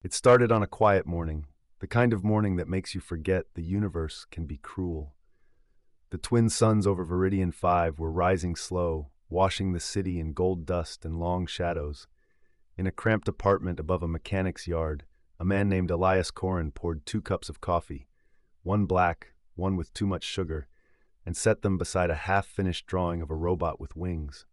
It started on a quiet morning, the kind of morning that makes you forget the universe can be cruel. The twin suns over Viridian 5 were rising slow, washing the city in gold dust and long shadows. In a cramped apartment above a mechanic's yard, a man named Elias Corin poured 2 cups of coffee, one black, one with too much sugar, and set them beside a half-finished drawing of a robot with wings.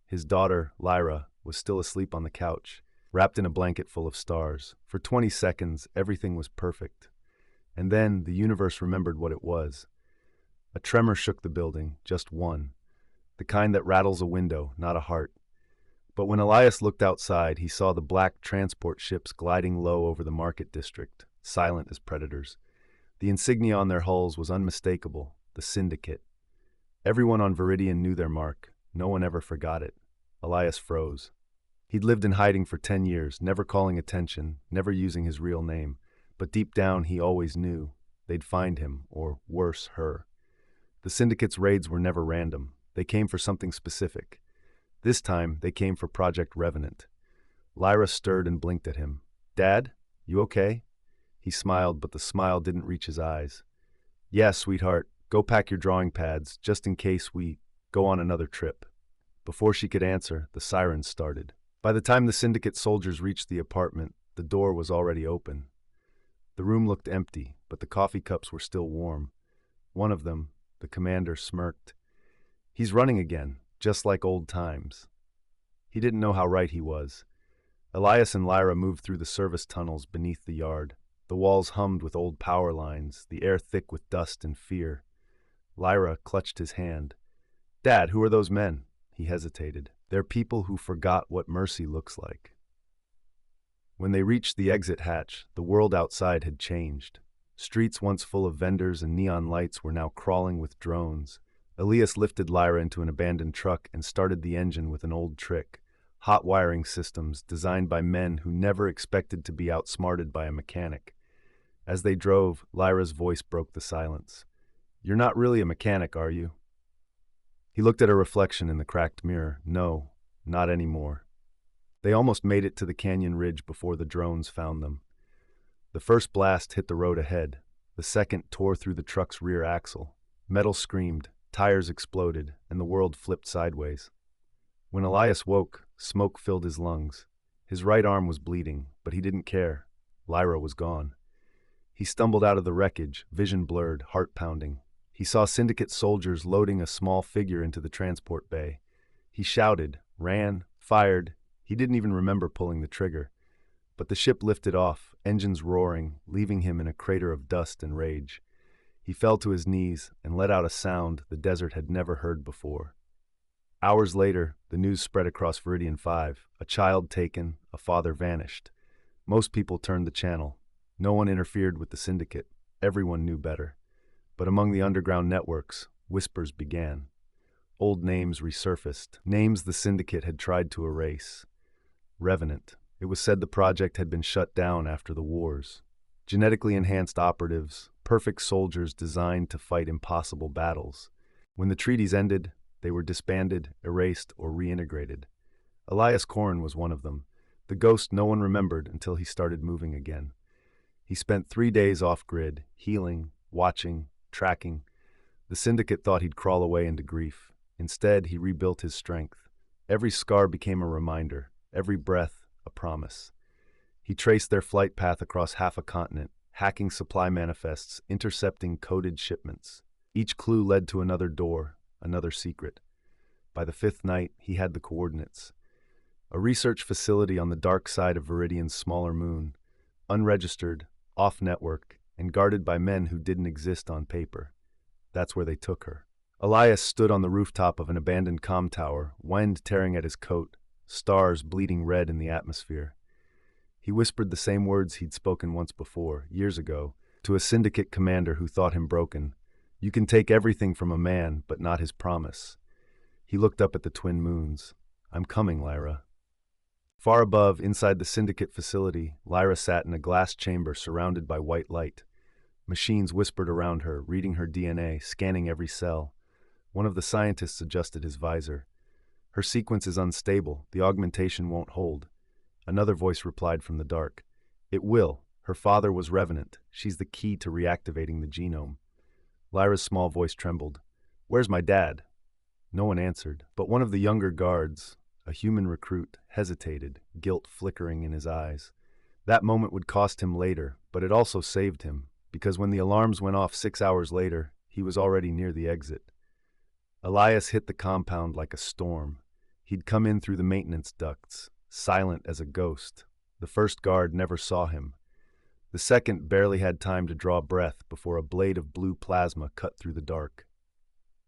His daughter, Lyra, was still asleep on the couch, wrapped in a blanket full of stars. For 20 seconds, everything was perfect. And then the universe remembered what it was. A tremor shook the building, just one, the kind that rattles a window, not a heart. But when Elias looked outside, he saw the black transport ships gliding low over the market district, silent as predators. The insignia on their hulls was unmistakable, the syndicate. Everyone on Viridian knew their mark. No one ever forgot it. Elias froze. He'd lived in hiding for 10 years, never calling attention, never using his real name. But deep down, he always knew. They'd find him, or worse, her. The syndicate's raids were never random. They came for something specific. This time, they came for Project Revenant. Lyra stirred and blinked at him. "Dad, you okay?" He smiled, but the smile didn't reach his eyes. "Yeah, sweetheart, go pack your drawing pads, just in case we go on another trip." Before she could answer, the sirens started. By the time the syndicate soldiers reached the apartment, the door was already open. The room looked empty, but the coffee cups were still warm. One of them, the commander, smirked. "He's running again, just like old times." He didn't know how right he was. Elias and Lyra moved through the service tunnels beneath the yard. The walls hummed with old power lines, the air thick with dust and fear. Lyra clutched his hand. "Dad, who are those men?" He hesitated. "They're people who forgot what mercy looks like." When they reached the exit hatch, the world outside had changed. Streets once full of vendors and neon lights were now crawling with drones. Elias lifted Lyra into an abandoned truck and started the engine with an old trick. Hot wiring systems designed by men who never expected to be outsmarted by a mechanic. As they drove, Lyra's voice broke the silence. "You're not really a mechanic, are you?" He looked at her reflection in the cracked mirror. No, not anymore. They almost made it to the canyon ridge before the drones found them. The first blast hit the road ahead. The second tore through the truck's rear axle. Metal screamed, tires exploded, and the world flipped sideways. When Elias woke, smoke filled his lungs. His right arm was bleeding, but he didn't care. Lyra was gone. He stumbled out of the wreckage, vision blurred, heart pounding. He saw syndicate soldiers loading a small figure into the transport bay. He shouted, ran, fired. He didn't even remember pulling the trigger. But the ship lifted off, engines roaring, leaving him in a crater of dust and rage. He fell to his knees and let out a sound the desert had never heard before. Hours later, the news spread across Viridian 5. A child taken, a father vanished. Most people turned the channel. No one interfered with the syndicate. Everyone knew better. But among the underground networks, whispers began. Old names resurfaced, names the syndicate had tried to erase. Revenant. It was said the project had been shut down after the wars. Genetically enhanced operatives, perfect soldiers designed to fight impossible battles. When the treaties ended, they were disbanded, erased, or reintegrated. Elias Corin was one of them, the ghost no one remembered until he started moving again. He spent 3 days off-grid, healing, watching, tracking. The syndicate thought he'd crawl away into grief. Instead, he rebuilt his strength. Every scar became a reminder, every breath a promise. He traced their flight path across half a continent, hacking supply manifests, intercepting coded shipments. Each clue led to another door, another secret. By the 5th night, he had the coordinates. A research facility on the dark side of Viridian's smaller moon, unregistered, off-network, and guarded by men who didn't exist on paper. That's where they took her. Elias stood on the rooftop of an abandoned comm tower, wind tearing at his coat, stars bleeding red in the atmosphere. He whispered the same words he'd spoken once before, years ago, to a syndicate commander who thought him broken. "You can take everything from a man, but not his promise." He looked up at the twin moons. "I'm coming, Lyra." Far above, inside the syndicate facility, Lyra sat in a glass chamber surrounded by white light. Machines whispered around her, reading her DNA, scanning every cell. One of the scientists adjusted his visor. "Her sequence is unstable. The augmentation won't hold." Another voice replied from the dark. It will. Her father was Revenant. She's the key to reactivating the genome. Lyra's small voice trembled. Where's my dad? No one answered, but one of the younger guards, a human recruit, hesitated, guilt flickering in his eyes. That moment would cost him later, but it also saved him, because when the alarms went off 6 hours later, he was already near the exit. Elias hit the compound like a storm. He'd come in through the maintenance ducts, silent as a ghost. The first guard never saw him. The second barely had time to draw breath before a blade of blue plasma cut through the dark.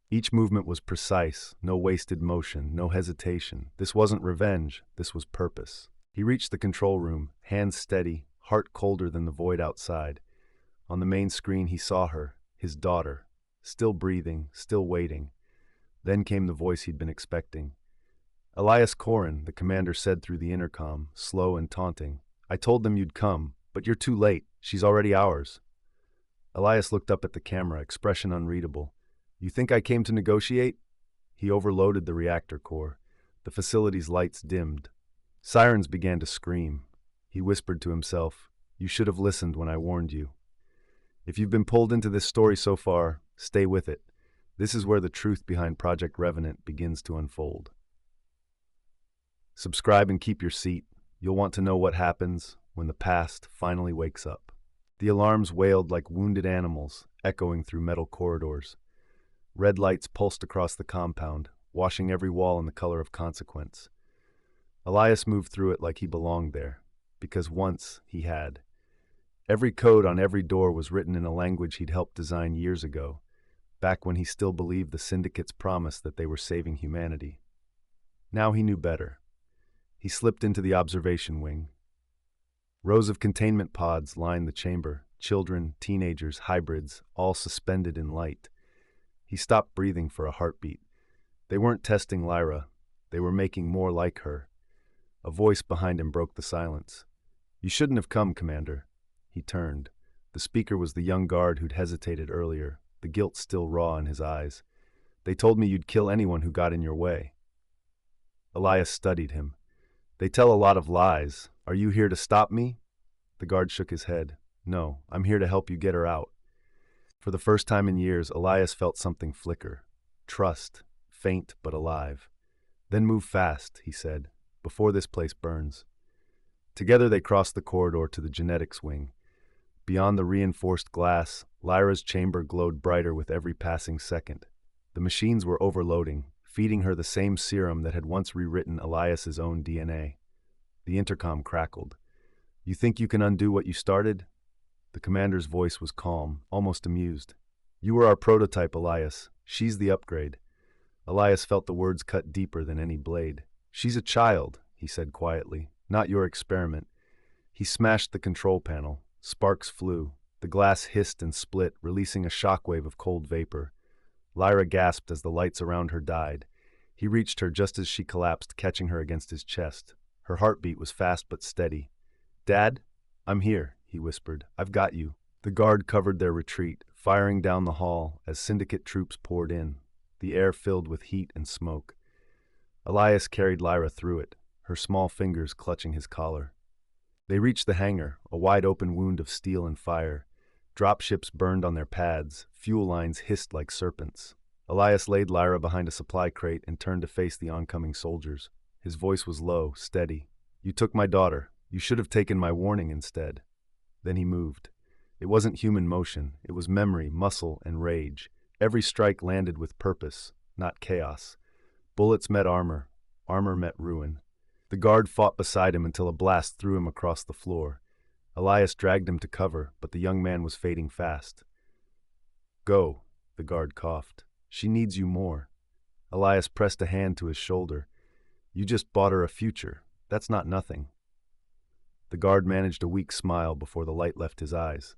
Each movement was precise, no wasted motion, no hesitation. This wasn't revenge, this was purpose. He reached the control room, hands steady, heart colder than the void outside. On the main screen he saw her, his daughter, still breathing, still waiting. Then came the voice he'd been expecting. Elias Corrin, the commander said through the intercom, slow and taunting. I told them you'd come, but you're too late. She's already ours. Elias looked up at the camera, expression unreadable. You think I came to negotiate? He overloaded the reactor core. The facility's lights dimmed. Sirens began to scream. He whispered to himself, You should have listened when I warned you. If you've been pulled into this story so far, stay with it. This is where the truth behind Project Revenant begins to unfold. Subscribe and keep your seat. You'll want to know what happens when the past finally wakes up. The alarms wailed like wounded animals, echoing through metal corridors. Red lights pulsed across the compound, washing every wall in the color of consequence. Elias moved through it like he belonged there, because once he had. Every code on every door was written in a language he'd helped design years ago, back when he still believed the syndicate's promise that they were saving humanity. Now he knew better. He slipped into the observation wing. Rows of containment pods lined the chamber, children, teenagers, hybrids, all suspended in light. He stopped breathing for a heartbeat. They weren't testing Lyra. They were making more like her. A voice behind him broke the silence. You shouldn't have come, Commander. He turned. The speaker was the young guard who'd hesitated earlier, the guilt still raw in his eyes. They told me you'd kill anyone who got in your way. Elias studied him. They tell a lot of lies. Are you here to stop me? The guard shook his head. No, I'm here to help you get her out. For the first time in years, Elias felt something flicker. Trust, faint but alive. Then move fast, he said, before this place burns. Together they crossed the corridor to the genetics wing. Beyond the reinforced glass, Lyra's chamber glowed brighter with every passing second. The machines were overloading, feeding her the same serum that had once rewritten Elias's own DNA. The intercom crackled. You think you can undo what you started? The commander's voice was calm, almost amused. You were our prototype, Elias. She's the upgrade. Elias felt the words cut deeper than any blade. She's a child, he said quietly, not your experiment. He smashed the control panel. Sparks flew. The glass hissed and split, releasing a shockwave of cold vapor. Lyra gasped as the lights around her died. He reached her just as she collapsed, catching her against his chest. Her heartbeat was fast but steady. Dad? I'm here, he whispered. I've got you. The guard covered their retreat, firing down the hall as syndicate troops poured in, the air filled with heat and smoke. Elias carried Lyra through it, her small fingers clutching his collar. They reached the hangar, a wide-open wound of steel and fire. Dropships burned on their pads, fuel lines hissed like serpents. Elias laid Lyra behind a supply crate and turned to face the oncoming soldiers. His voice was low, steady. You took my daughter. You should have taken my warning instead. Then he moved. It wasn't human motion. It was memory, muscle, and rage. Every strike landed with purpose, not chaos. Bullets met armor. Armor met ruin. The guard fought beside him until a blast threw him across the floor. Elias dragged him to cover, but the young man was fading fast. Go, the guard coughed. She needs you more. Elias pressed a hand to his shoulder. You just bought her a future. That's not nothing. The guard managed a weak smile before the light left his eyes.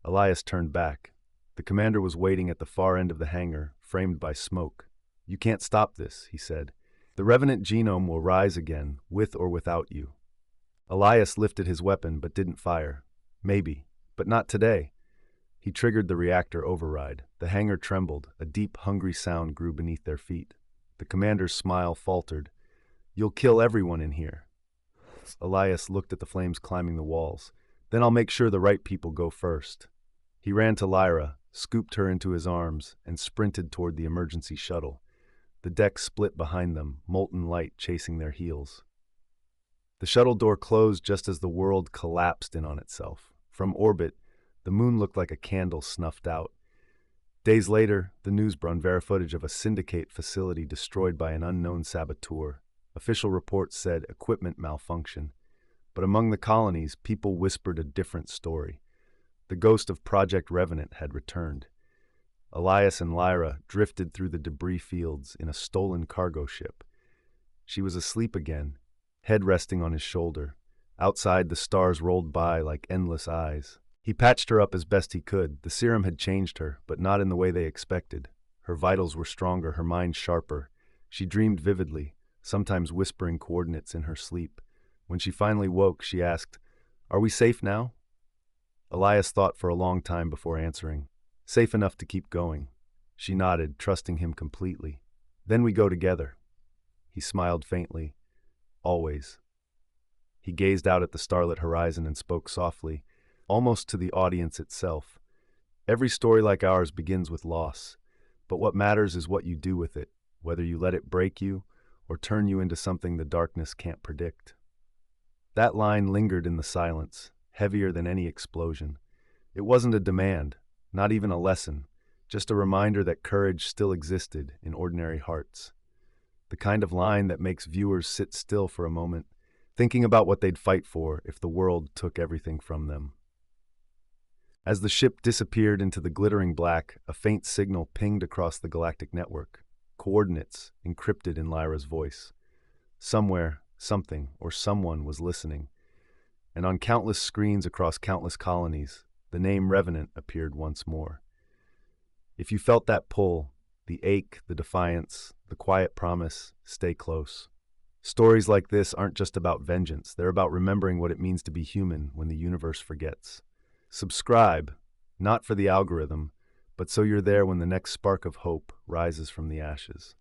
Elias turned back. The commander was waiting at the far end of the hangar, framed by smoke. You can't stop this, he said. The Revenant genome will rise again, with or without you. Elias lifted his weapon but didn't fire. Maybe, but not today. He triggered the reactor override. The hangar trembled. A deep, hungry sound grew beneath their feet. The commander's smile faltered. You'll kill everyone in here. Elias looked at the flames climbing the walls. Then I'll make sure the right people go first. He ran to Lyra, scooped her into his arms, and sprinted toward the emergency shuttle. The deck split behind them, molten light chasing their heels. The shuttle door closed just as the world collapsed in on itself. From orbit, the moon looked like a candle snuffed out. Days later, the news brought footage of a syndicate facility destroyed by an unknown saboteur. Official reports said equipment malfunction. But among the colonies, people whispered a different story. The ghost of Project Revenant had returned. Elias and Lyra drifted through the debris fields in a stolen cargo ship. She was asleep again, head resting on his shoulder. Outside, the stars rolled by like endless eyes. He patched her up as best he could. The serum had changed her, but not in the way they expected. Her vitals were stronger, her mind sharper. She dreamed vividly, sometimes whispering coordinates in her sleep. When she finally woke, she asked, "Are we safe now?" Elias thought for a long time before answering. "Safe enough to keep going." She nodded, trusting him completely. "Then we go together." He smiled faintly. "Always." He gazed out at the starlit horizon and spoke softly, almost to the audience itself. "Every story like ours begins with loss, but what matters is what you do with it, whether you let it break you or turn you into something the darkness can't predict." That line lingered in the silence, heavier than any explosion. It wasn't a demand, not even a lesson, just a reminder that courage still existed in ordinary hearts. The kind of line that makes viewers sit still for a moment, thinking about what they'd fight for if the world took everything from them. As the ship disappeared into the glittering black, a faint signal pinged across the galactic network, coordinates encrypted in Lyra's voice. Somewhere, something, or someone was listening, and on countless screens across countless colonies, the name Revenant appeared once more. If you felt that pull, the ache, the defiance, the quiet promise, stay close. Stories like this aren't just about vengeance, they're about remembering what it means to be human when the universe forgets. Subscribe, not for the algorithm, but so you're there when the next spark of hope rises from the ashes.